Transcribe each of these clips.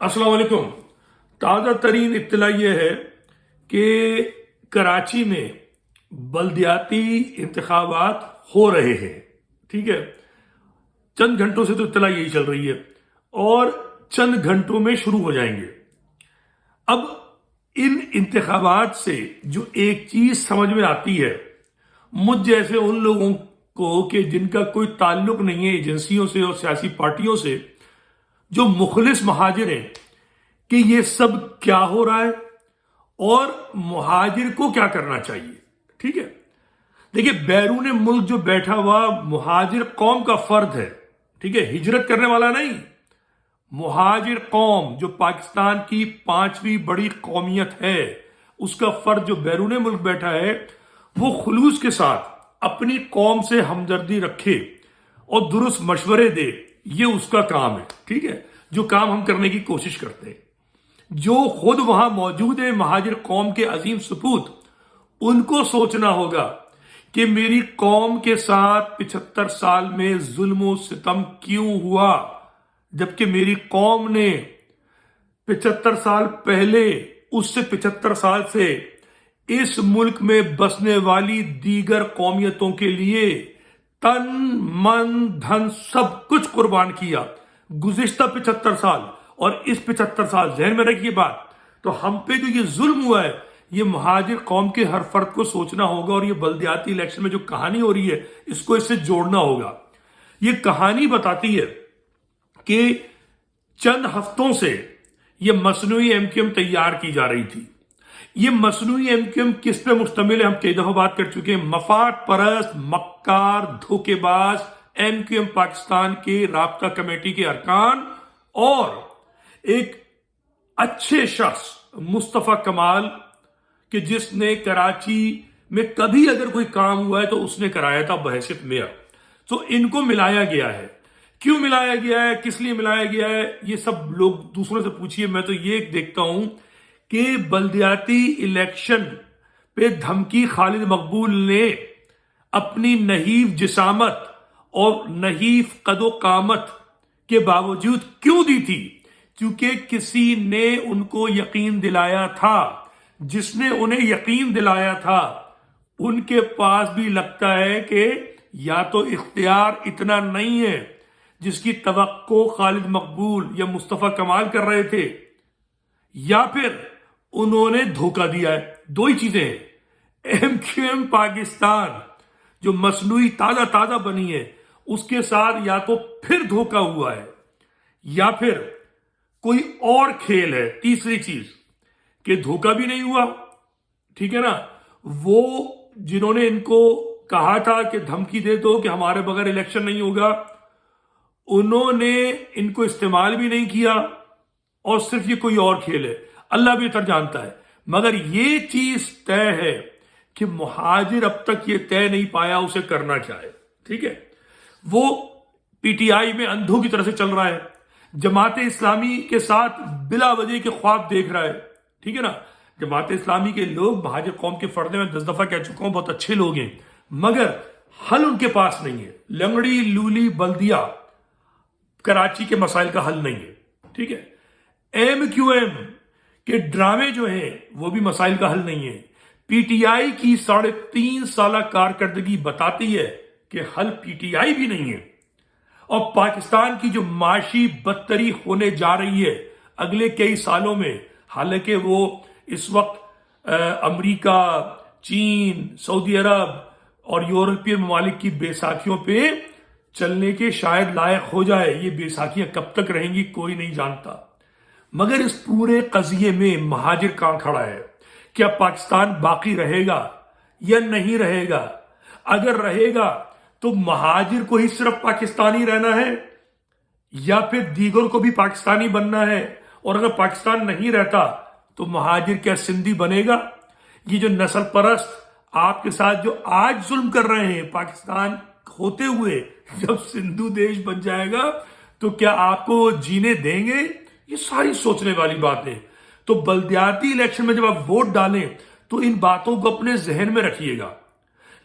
अस्सलाम वालेकुम। ताज़ा तरीन इत्तला यह है कि कराची में बल्दियाती इंतखाबात हो रहे हैं। ठीक है, चंद घंटों से तो इत्तला यही चल रही है और चंद घंटों में शुरू हो जाएंगे। अब इन इंतखाबात से जो एक चीज समझ में आती है मुझ जैसे उन लोगों को कि जिनका कोई ताल्लुक नहीं है एजेंसियों से और सियासी पार्टियों से, जो मुखलिस महाजिर हैं, कि ये सब क्या हो रहा है और मुहाजिर को क्या करना चाहिए। ठीक है, देखिए, बैरून मुल्क जो बैठा हुआ मुहाजिर कौम का फर्द है। ठीक है, हिजरत करने वाला नहीं, मुहाजिर कौम जो पाकिस्तान की 5वीं बड़ी कौमियत है, उसका फर्द जो बैरून मुल्क बैठा है वो खुलूस के साथ अपनी कौम से हमदर्दी रखे और दुरुस्त मशवरे दे। ये उसका काम है। ठीक है, जो काम हम करने की कोशिश करते हैं। जो खुद वहां मौजूद है महाजिर कौम के अजीम सपूत, उनको सोचना होगा कि मेरी कौम के साथ 75 साल में जुल्म सितम क्यों हुआ, जबकि मेरी कौम ने 75 साल पहले, उससे 75 साल से इस मुल्क में बसने वाली दीगर कौमियतों के लिए तन मन धन सब कुछ कुर्बान किया गुज़िश्ता 75 साल और इस 75 साल। ज़हन में रखिए बात। तो हम पे जो ये जुल्म हुआ है, ये मुहाजिर कौम के हर फर्द को सोचना होगा। और ये बल्दियाती इलेक्शन में जो कहानी हो रही है, इसको इससे जोड़ना होगा। ये कहानी बताती है कि चंद हफ्तों से ये मसनूई एमक्यूएम तैयार की जा रही थी। ये मसनूई एमक्यूएम किस पे मुश्तमिल है हम कई दफा बात कर चुके हैं। मफाद परस्त, मक्कार, धोखेबाज एमक्यूएम पाकिस्तान के राब्ता कमेटी के अरकान और एक अच्छे शख्स मुस्तफा कमाल कि जिसने कराची में कभी अगर कोई काम हुआ है तो उसने कराया था बहैसियत मेयर। तो इनको मिलाया गया है। क्यों मिलाया गया है, किस लिए मिलाया गया है, ये सब लोग दूसरों से पूछिए। मैं तो ये देखता हूं कि बल्दियाती इलेक्शन पे धमकी खालिद मकबूल ने अपनी नहीफ जिसामत और नहीफ कदो कामत के बावजूद क्यों दी थी? क्योंकि किसी ने उनको यकीन दिलाया था। जिसने उन्हें यकीन दिलाया था उनके पास भी लगता है कि या तो इख्तियार इतना नहीं है जिसकी तवक्को खालिद मकबूल या मुस्तफा कमाल कर रहे थे, या फिर उन्होंने धोखा दिया है। दो ही चीजें हैं। एमक्यूएम पाकिस्तान जो मसनूई ताजा बनी है, उसके साथ या तो फिर धोखा हुआ है या फिर कोई और खेल है। तीसरी चीज कि धोखा भी नहीं हुआ। ठीक है ना, वो जिन्होंने इनको कहा था कि धमकी दे दो कि हमारे बगैर इलेक्शन नहीं होगा, उन्होंने इनको इस्तेमाल भी नहीं किया और सिर्फ ये कोई और खेल है। अल्लाह बेहतर जानता है। मगर ये चीज तय है कि मुहाजिर अब तक ये तय नहीं पाया उसे करना क्या है। ठीक है, वो पीटीआई में अंधों की तरह से चल रहा है, जमात इस्लामी के साथ बिला वजह के ख्वाब देख रहा है। ठीक है ना, जमात इस्लामी के लोग महाजिर कौम के फर्दे में 10 दफा कह चुका हूं, बहुत अच्छे लोग हैं, मगर हल उनके पास नहीं है। लंगड़ी लूली बल्दिया कराची के मसाइल का हल नहीं है। ठीक है, एमक्यूएम के ड्रामे जो हैं वो भी मसाइल का हल नहीं है। पीटीआई की 3.5 साल कारकर्दगी बताती है कि हल पीटीआई भी नहीं है। और पाकिस्तान की जो माशी बदतरी होने जा रही है अगले कई सालों में, हालांकि वो इस वक्त अमेरिका, चीन, सऊदी अरब और यूरोपीय ममालिक की बैसाखियों पे चलने के शायद लायक हो जाए। ये बैसाखियां कब तक रहेंगी कोई नहीं जानता। मगर इस पूरे कजिए में महाजिर कहां खड़ा है? क्या पाकिस्तान बाकी रहेगा या नहीं रहेगा? अगर रहेगा तो महाजिर को ही सिर्फ पाकिस्तानी रहना है या फिर दीगर को भी पाकिस्तानी बनना है? और अगर पाकिस्तान नहीं रहता तो महाजिर क्या सिंधी बनेगा? ये जो नस्ल परस्त आपके साथ जो आज जुल्म कर रहे हैं, पाकिस्तान होते हुए जब सिंधु देश बन जाएगा तो क्या आपको जीने देंगे? ये सारी सोचने वाली बात है। तो बल्दियाती इलेक्शन में जब आप वोट डालें तो इन बातों को अपने जहन में रखिएगा।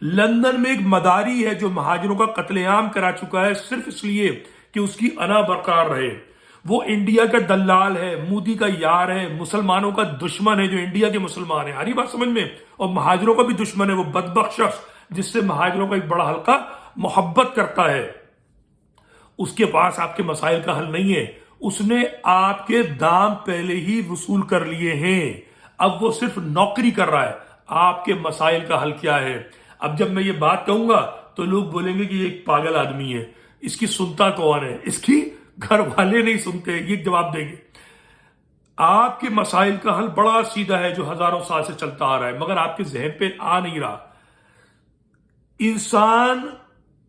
लंदन में एक मदारी है जो महाजिरों का कत्लेआम करा चुका है सिर्फ इसलिए कि उसकी अना बरकरार रहे। وہ انڈیا کا دلال ہے، مودی کا یار ہے، مسلمانوں کا دشمن ہے جو انڈیا کے مسلمان ہیں، آ رہی بات سمجھ میں؟ اور مہاجروں کا بھی دشمن ہے، وہ بدبخت شخص جس سے مہاجروں کا ایک بڑا حلقہ محبت کرتا ہے، اس کے پاس آپ کے مسائل کا حل نہیں ہے، اس نے آپ کے دام پہلے ہی وصول کر لیے ہیں، اب وہ صرف نوکری کر رہا ہے، آپ کے مسائل کا حل کیا ہے؟ اب جب میں یہ بات کہوں گا تو لوگ بولیں گے کہ یہ ایک پاگل آدمی ہے، اس کی سنتا کون ہے؟ اس کی گھر والے نہیں سنتے، یہ جواب دیں گے۔ آپ کے مسائل کا حل بڑا سیدھا ہے جو ہزاروں سال سے چلتا آ رہا ہے، مگر آپ کے ذہن پہ آ نہیں رہا۔ انسان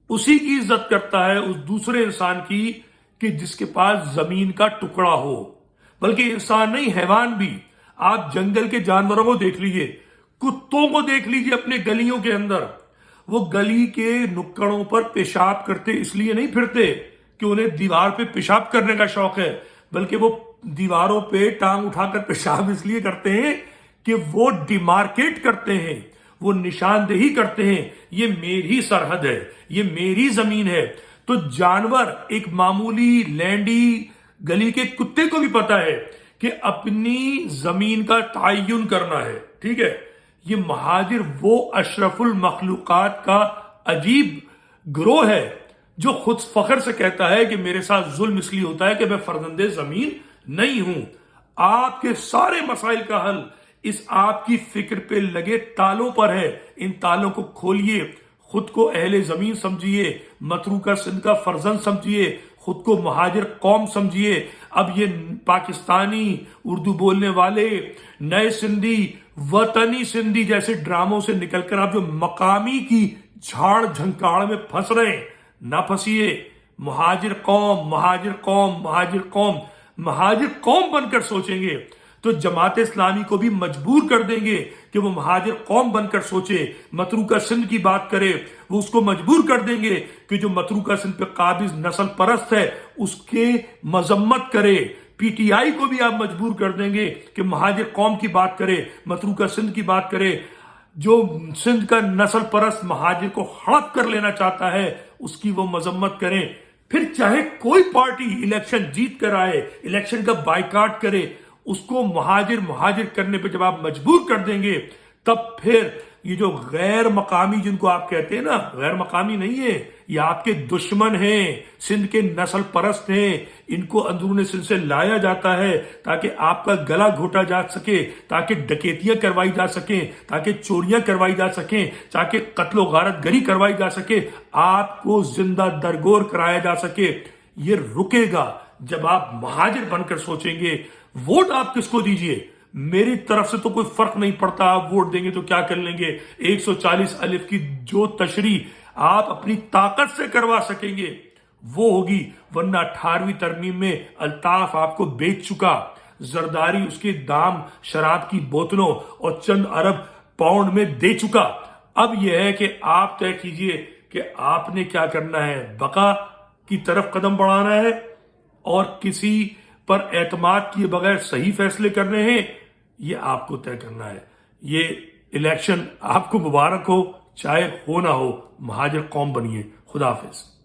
اسی کی عزت کرتا ہے، اس دوسرے انسان کی، کہ جس کے پاس زمین کا ٹکڑا ہو، بلکہ انسان نہیں، حیوان بھی۔ آپ جنگل کے جانوروں کو دیکھ لیجئے، کتوں کو دیکھ لیجئے اپنے گلیوں کے اندر، وہ گلی کے نکڑوں پر پیشاب کرتے اس لیے نہیں پھرتے کہ انہیں دیوار پہ پیشاب کرنے کا شوق ہے، بلکہ وہ دیواروں پہ ٹانگ اٹھا کر پیشاب اس لیے کرتے ہیں کہ وہ ڈیمارکیٹ کرتے ہیں، وہ نشاندہی کرتے ہیں، یہ میری سرحد ہے، یہ میری زمین ہے۔ تو جانور، ایک معمولی لینڈی گلی کے کتے کو بھی پتا ہے کہ اپنی زمین کا تعین کرنا ہے، ٹھیک ہے؟ یہ مہاجر وہ اشرف المخلوقات کا عجیب گروہ ہے جو خود فخر سے کہتا ہے کہ میرے ساتھ ظلم اس لیے ہوتا ہے کہ میں فرزند زمین نہیں ہوں۔ آپ کے سارے مسائل کا حل اس آپ کی فکر پہ لگے تالوں پر ہے، ان تالوں کو کھولیے، خود کو اہل زمین سمجھیے، متروکہ سندھ کا فرزند سمجھیے، خود کو مہاجر قوم سمجھیے۔ اب یہ پاکستانی، اردو بولنے والے، نئے سندھی، وطنی سندھی جیسے ڈراموں سے نکل کر آپ جو مقامی کی جھاڑ جھنکاڑ میں پھنس رہے ہیں، نہ پھنسیے۔ مہاجر قوم، مہاجر قوم، مہاجر قوم، مہاجر قوم بن کر سوچیں گے تو جماعت اسلامی کو بھی مجبور کر دیں گے کہ وہ مہاجر قوم بن کر سوچے، متروکہ سندھ کی بات کرے، وہ اس کو مجبور کر دیں گے کہ جو متروکہ سندھ پہ قابض نسل پرست ہے اس کے مذمت کرے۔ پی ٹی آئی کو بھی آپ مجبور کر دیں گے کہ مہاجر قوم کی بات کرے، متروکہ سندھ کی بات کرے۔ جو سندھ کا نسل پرست مہاجر کو ہڑپ کر لینا چاہتا ہے اس کی وہ مذمت کریں۔ پھر چاہے کوئی پارٹی الیکشن جیت کر آئے، الیکشن کا بائیکاٹ کرے، اس کو مہاجر کرنے پہ جب آپ مجبور کر دیں گے تب پھر یہ جو غیر مقامی جن کو آپ کہتے ہیں نا، غیر مقامی نہیں ہے، یہ آپ کے دشمن ہیں، سندھ کے نسل پرست ہیں، ان کو اندرون سندھ سے لایا جاتا ہے تاکہ آپ کا گلا گھوٹا جا سکے، تاکہ ڈکیتیاں کروائی جا سکیں، تاکہ چوریاں کروائی جا سکیں، تاکہ قتل و غارت گری کروائی جا سکے، آپ کو زندہ درگور کرایا جا سکے۔ یہ رکے گا جب آپ مہاجر بن کر سوچیں گے۔ ووٹ آپ کس کو دیجئے، میری طرف سے تو کوئی فرق نہیں پڑتا، آپ ووٹ دیں گے تو کیا کر لیں گے۔ 140 الف کی جو تشریح آپ اپنی طاقت سے کروا سکیں گے وہ ہوگی، ورنہ 18ویں ترمیم میں الطاف آپ کو بیچ چکا، زرداری اس کے دام شراب کی بوتلوں اور چند ارب پاؤنڈ میں دے چکا۔ اب یہ ہے کہ آپ طے کیجئے کہ آپ نے کیا کرنا ہے، بقا کی طرف قدم بڑھانا ہے اور کسی پر اعتماد کیے بغیر صحیح فیصلے کرنے ہیں، یہ آپ کو طے کرنا ہے۔ یہ الیکشن آپ کو مبارک ہو، چاہے ہو نہ ہو، مہاجر قوم بنیے۔ خدا حافظ۔